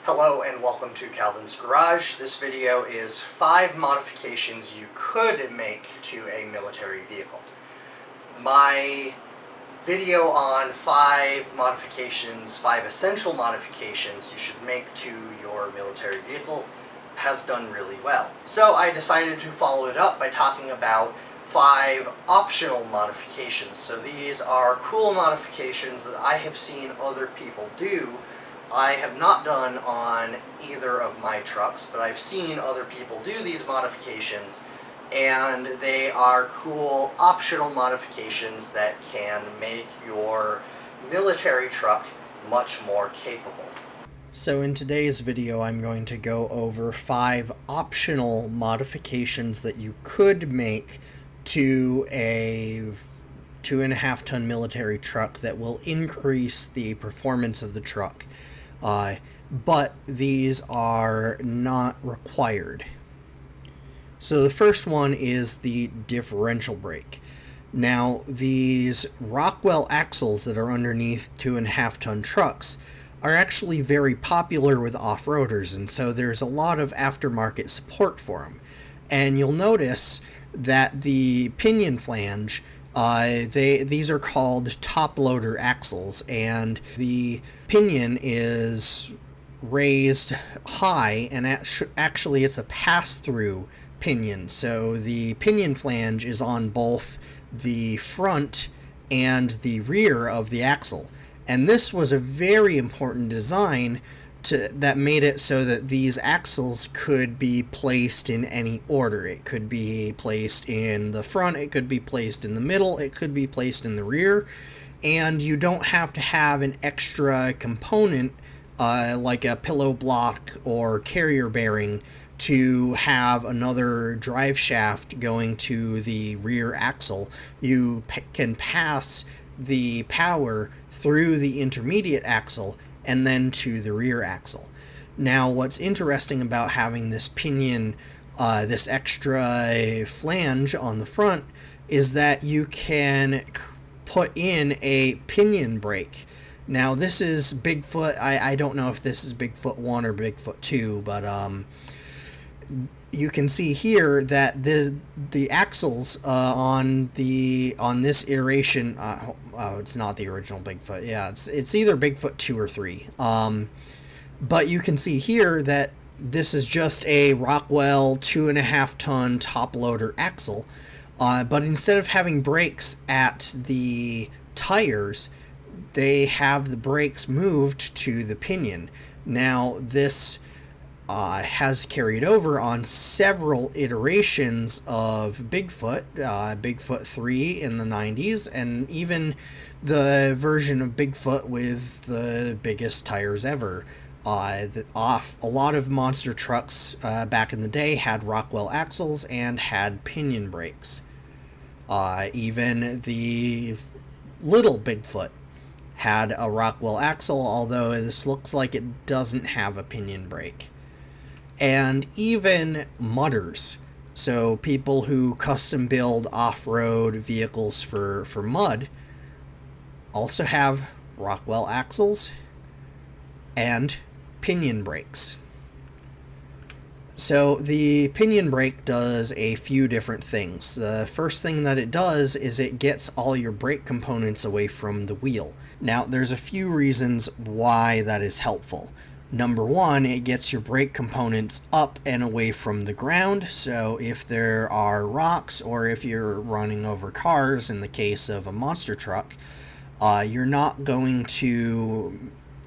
Hello and welcome to Calvin's Garage. This video is 5 modifications you could make to a military vehicle. My video on 5 modifications, 5 essential modifications you should make to your military vehicle has done really well. So I decided to follow it up by talking about 5 optional modifications. So these are cool modifications that I have seen other people do. I have not done on either of my trucks, but I've seen other people do these modifications, and they are cool optional modifications that can make your military truck much more capable. So in today's video, I'm going to go over 5 optional modifications that you could make to a 2.5-ton military truck that will increase the performance of the truck. But these are not required. So the first one is the differential brake. Now, these Rockwell axles that are underneath 2.5-ton trucks are actually very popular with off-roaders, and so there's a lot of aftermarket support for them. And you'll notice that the pinion flange, these are called top loader axles, and the pinion is raised high, and actually it's a pass-through pinion. So the pinion flange is on both the front and the rear of the axle. And this was a very important design that made it so that these axles could be placed in any order. It could be placed in the front, it could be placed in the middle, it could be placed in the rear, and you don't have to have an extra component like a pillow block or carrier bearing to have another drive shaft going to the rear axle. You can pass the power through the intermediate axle and then to the rear axle. Now, what's interesting about having this pinion, this extra flange on the front, is that you can put in a pinion brake. Now, this is Bigfoot. I don't know if this is Bigfoot 1 or Bigfoot 2, but you can see here that the axles on this iteration, oh, it's not the original Bigfoot. Yeah, it's either Bigfoot 2 or 3. But you can see here that this is just a Rockwell 2.5-ton top loader axle. But instead of having brakes at the tires, they have the brakes moved to the pinion. Now, this has carried over on several iterations of Bigfoot, Bigfoot 3 in the 90s, and even the version of Bigfoot with the biggest tires ever. A lot of monster trucks back in the day had Rockwell axles and had pinion brakes. Even the little Bigfoot had a Rockwell axle, although this looks like it doesn't have a pinion brake. And even mudders, so people who custom build off-road vehicles for mud, also have Rockwell axles and pinion brakes. So the pinion brake does a few different things. The first thing that it does is it gets all your brake components away from the wheel. Now, there's a few reasons why that is helpful. Number one, it gets your brake components up and away from the ground, so if there are rocks or if you're running over cars, in the case of a monster truck, you're not going to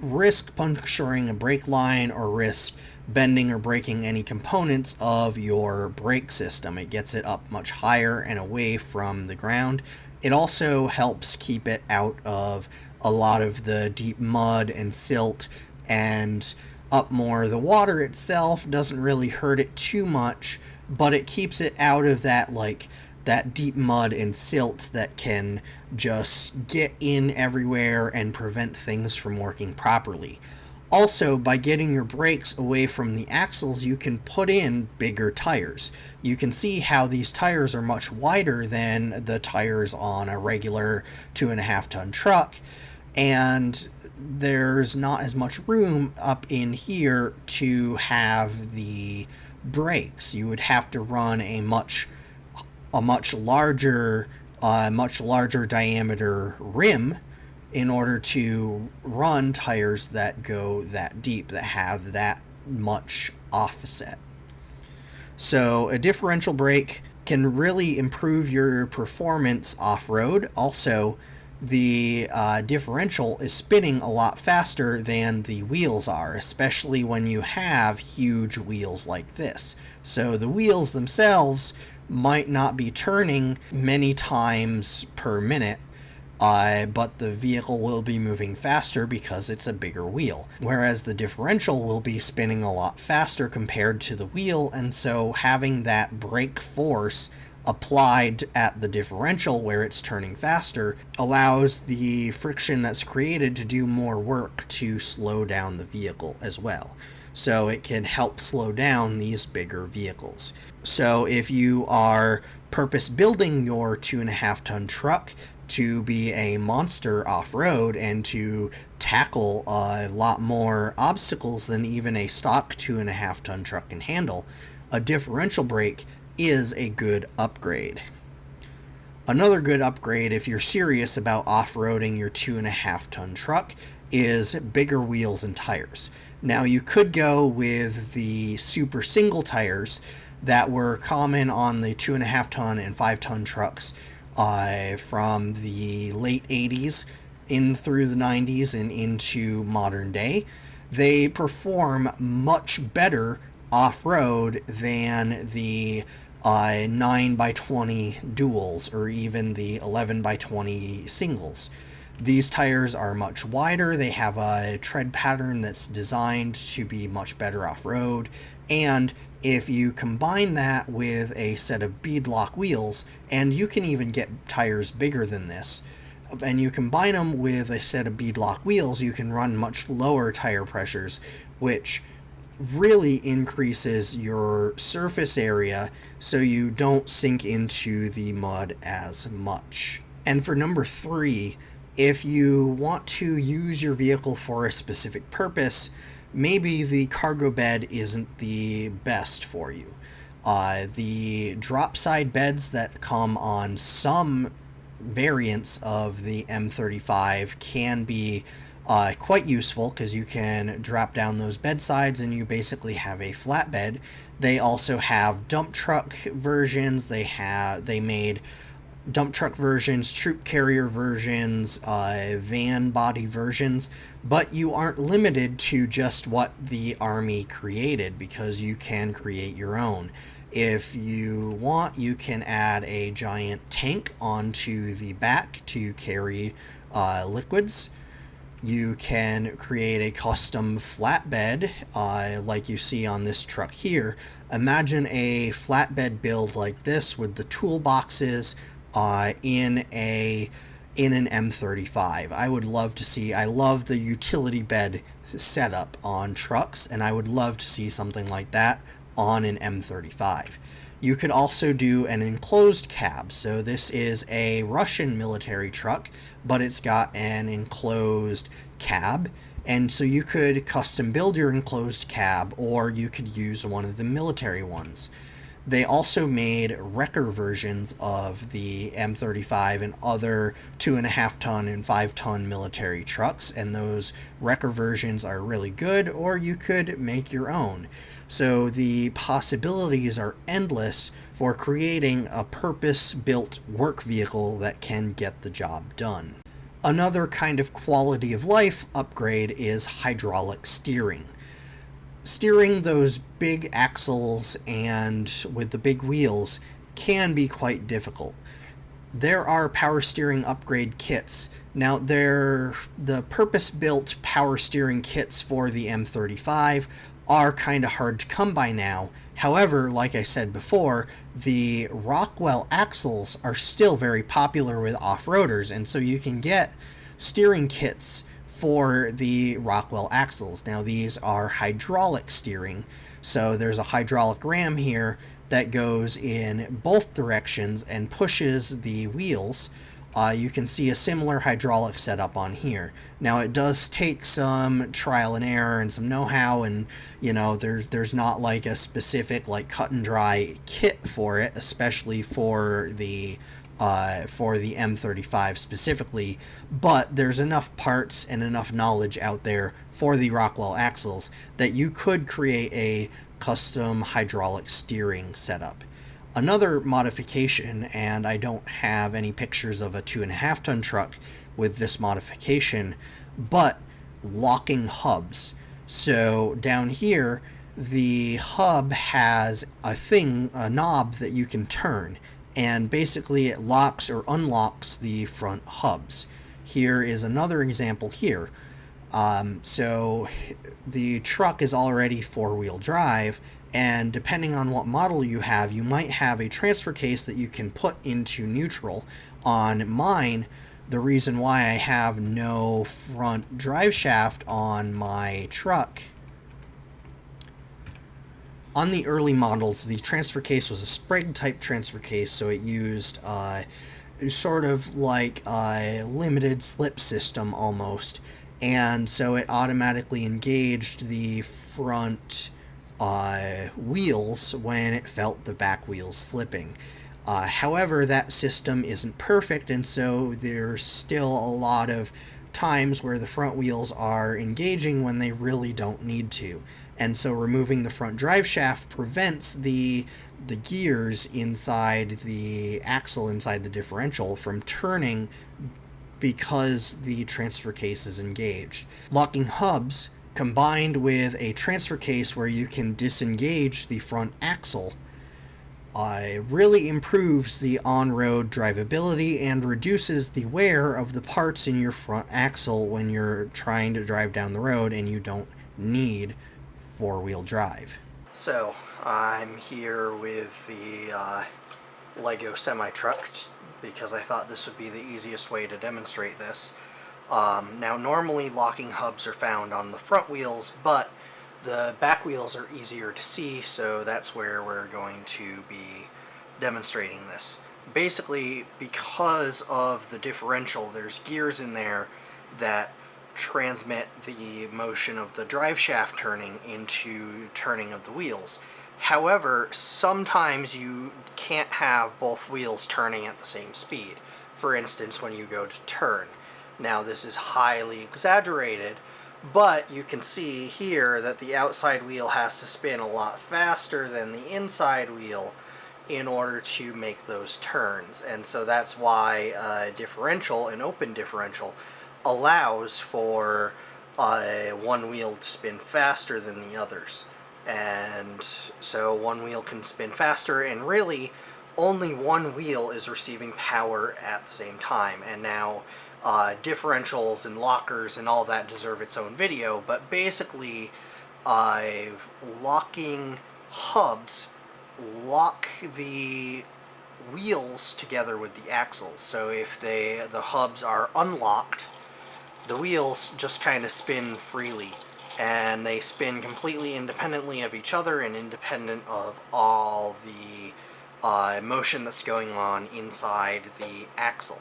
risk puncturing a brake line or risk bending or breaking any components of your brake system. It gets it up much higher and away from the ground. It also helps keep it out of a lot of the deep mud and silt and up more. The water itself doesn't really hurt it too much, but it keeps it out of that deep mud and silt that can just get in everywhere and prevent things from working properly. Also, by getting your brakes away from the axles, you can put in bigger tires. You can see how these tires are much wider than the tires on a regular 2.5-ton truck, and there's not as much room up in here to have the brakes. You would have to run a much larger diameter rim in order to run tires that go that deep, that have that much offset. So a differential brake can really improve your performance off-road. Also, the differential is spinning a lot faster than the wheels are, especially when you have huge wheels like this. So the wheels themselves might not be turning many times per minute, but the vehicle will be moving faster because it's a bigger wheel. Whereas the differential will be spinning a lot faster compared to the wheel, and so having that brake force applied at the differential where it's turning faster allows the friction that's created to do more work to slow down the vehicle as well. So it can help slow down these bigger vehicles. So if you are purpose building your 2.5 ton truck to be a monster off-road and to tackle a lot more obstacles than even a stock 2.5 ton truck can handle, a differential brake is a good upgrade. Another good upgrade, if you're serious about off-roading your 2.5 ton truck, is bigger wheels and tires. Now, you could go with the super single tires that were common on the 2.5 ton and 5 ton trucks from the late 80s in through the 90s and into modern day. They perform much better off-road than the 9x20 duals or even the 11x20 singles. These tires are much wider, they have a tread pattern that's designed to be much better off-road, and if you combine that with a set of beadlock wheels, and you can even get tires bigger than this, and you combine them with a set of beadlock wheels, you can run much lower tire pressures, which really increases your surface area so you don't sink into the mud as much. And for number 3, if you want to use your vehicle for a specific purpose, maybe the cargo bed isn't the best for you. The drop side beds that come on some variants of the M35 can be quite useful because you can drop down those bed sides and you basically have a flatbed. They also have dump truck versions. They made dump truck versions, troop carrier versions, van body versions, but you aren't limited to just what the Army created because you can create your own. If you want, you can add a giant tank onto the back to carry liquids. You can create a custom flatbed like you see on this truck here. Imagine a flatbed build like this with the toolboxes in an M35. I would love to see, I love the utility bed setup on trucks, and I would love to see something like that on an M35. You could also do an enclosed cab. So this is a Russian military truck, but it's got an enclosed cab. And so you could custom build your enclosed cab, or you could use one of the military ones. They also made wrecker versions of the M35 and other 2.5 ton and 5 ton military trucks, and those wrecker versions are really good, or you could make your own. So the possibilities are endless for creating a purpose-built work vehicle that can get the job done. Another kind of quality of life upgrade is hydraulic steering. Steering those big axles and with the big wheels can be quite difficult. There are power steering upgrade kits. Now, the purpose-built power steering kits for the M35 are kind of hard to come by now. However, like I said before, the Rockwell axles are still very popular with off-roaders, and so you can get steering kits for the Rockwell axles. Now, these are hydraulic steering, so there's a hydraulic ram here that goes in both directions and pushes the wheels you can see a similar hydraulic setup on here. Now it does take some trial and error and some know-how, and there's not like a specific like cut and dry kit for it, especially for the M35 specifically, but there's enough parts and enough knowledge out there for the Rockwell axles that you could create a custom hydraulic steering setup. Another modification, and I don't have any pictures of a 2.5 ton truck with this modification, but locking hubs. So down here, the hub has a knob that you can turn, and basically it locks or unlocks the front hubs. Here is another example here. So the truck is already 4-wheel drive, and depending on what model you have, you might have a transfer case that you can put into neutral. On mine, the reason why I have no front drive shaft on my truck, on the early models, the transfer case was a Sprague type transfer case, so it used sort of like a limited slip system almost, and so it automatically engaged the front wheels when it felt the back wheels slipping. However, that system isn't perfect, and so there's still a lot of times where the front wheels are engaging when they really don't need to. And so removing the front drive shaft prevents the gears inside the axle, inside the differential, from turning because the transfer case is engaged. Locking hubs combined with a transfer case where you can disengage the front axle really improves the on-road drivability and reduces the wear of the parts in your front axle when you're trying to drive down the road and you don't need 4-wheel drive. So I'm here with the Lego semi-truck because I thought this would be the easiest way to demonstrate this. Now normally locking hubs are found on the front wheels, but the back wheels are easier to see, so that's where we're going to be demonstrating this. Basically, because of the differential, there's gears in there that transmit the motion of the drive shaft turning into turning of the wheels. However, sometimes you can't have both wheels turning at the same speed. For instance, when you go to turn. Now this is highly exaggerated, but you can see here that the outside wheel has to spin a lot faster than the inside wheel in order to make those turns. And so that's why differential, an open differential, allows for one wheel to spin faster than the others. And so one wheel can spin faster, and really only one wheel is receiving power at the same time. And now differentials and lockers and all that deserve its own video, but basically locking hubs lock the wheels together with the axles. So if the hubs are unlocked, the wheels just kind of spin freely, and they spin completely independently of each other and independent of all the motion that's going on inside the axle.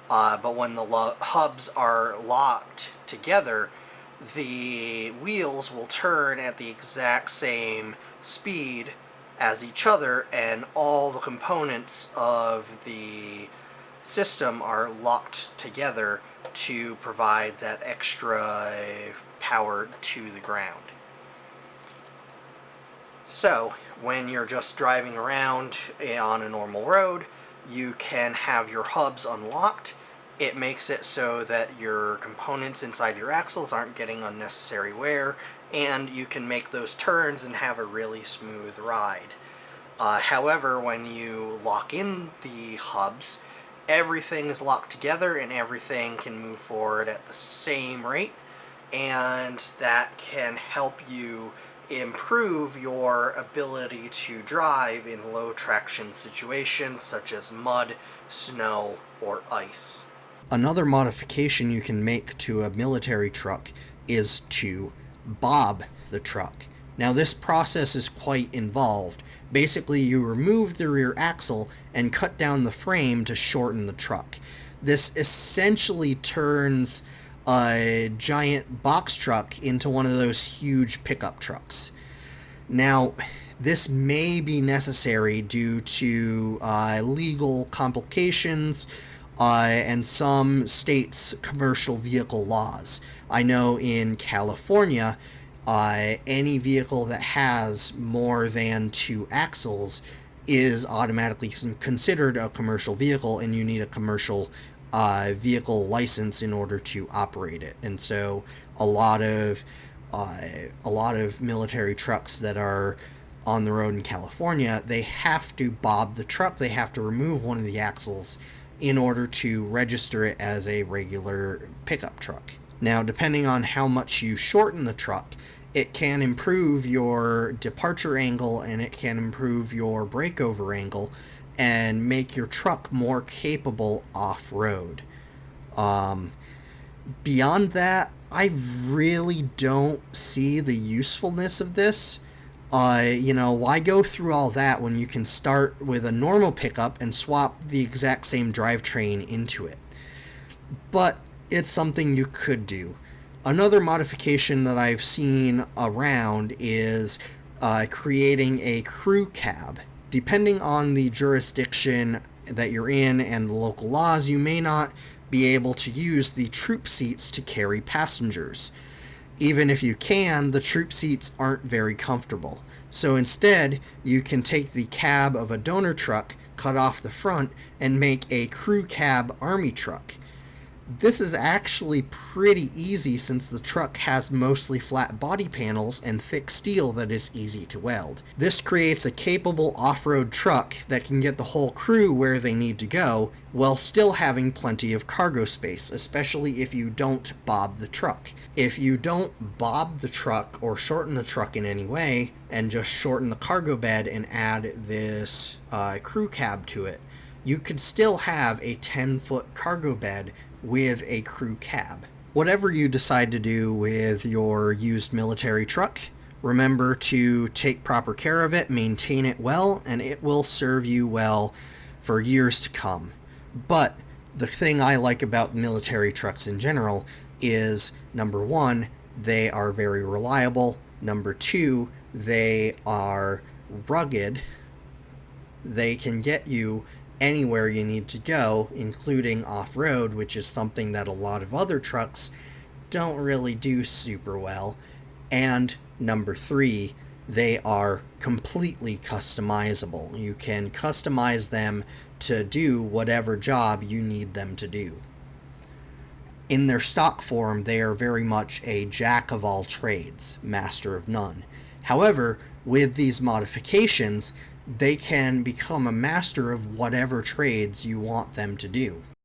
But when the hubs are locked together, the wheels will turn at the exact same speed as each other, and all the components of the system are locked together to provide that extra power to the ground. So when you're just driving around on a normal road, you can have your hubs unlocked. It makes it so that your components inside your axles aren't getting unnecessary wear, and you can make those turns and have a really smooth ride. However, when you lock in the hubs, everything is locked together and everything can move forward at the same rate, and that can help you improve your ability to drive in low traction situations such as mud, snow, or ice. Another modification you can make to a military truck is to bob the truck. Now this process is quite involved. Basically, you remove the rear axle and cut down the frame to shorten the truck. This essentially turns a giant box truck into one of those huge pickup trucks. Now, this may be necessary due to legal complications and some states' commercial vehicle laws. I know in California, any vehicle that has more than 2 axles is automatically considered a commercial vehicle, and you need a commercial vehicle license in order to operate it. And so a lot of military trucks that are on the road in California, they have to bob the truck. They have to remove one of the axles in order to register it as a regular pickup truck. Now, depending on how much you shorten the truck, it can improve your departure angle and it can improve your breakover angle and make your truck more capable off-road. Beyond that, I really don't see the usefulness of this. Why go through all that when you can start with a normal pickup and swap the exact same drivetrain into it? But it's something you could do. Another modification that I've seen around is creating a crew cab. Depending on the jurisdiction that you're in and the local laws, you may not be able to use the troop seats to carry passengers. Even if you can, the troop seats aren't very comfortable. So instead, you can take the cab of a donor truck, cut off the front, and make a crew cab army truck. This is actually pretty easy since the truck has mostly flat body panels and thick steel that is easy to weld. This creates a capable off-road truck that can get the whole crew where they need to go while still having plenty of cargo space, especially if you don't bob the truck. If you don't bob the truck or shorten the truck in any way and just shorten the cargo bed and add this crew cab to it, you could still have a 10-foot cargo bed with a crew cab. Whatever you decide to do with your used military truck, remember to take proper care of it, maintain it well, and it will serve you well for years to come. But the thing I like about military trucks in general is, number one, they are very reliable. Number two, they are rugged. They can get you anywhere you need to go, including off-road, which is something that a lot of other trucks don't really do super well. And number three, they are completely customizable. You can customize them to do whatever job you need them to do. In their stock form, they are very much a jack of all trades, master of none. However, with these modifications, they can become a master of whatever trades you want them to do.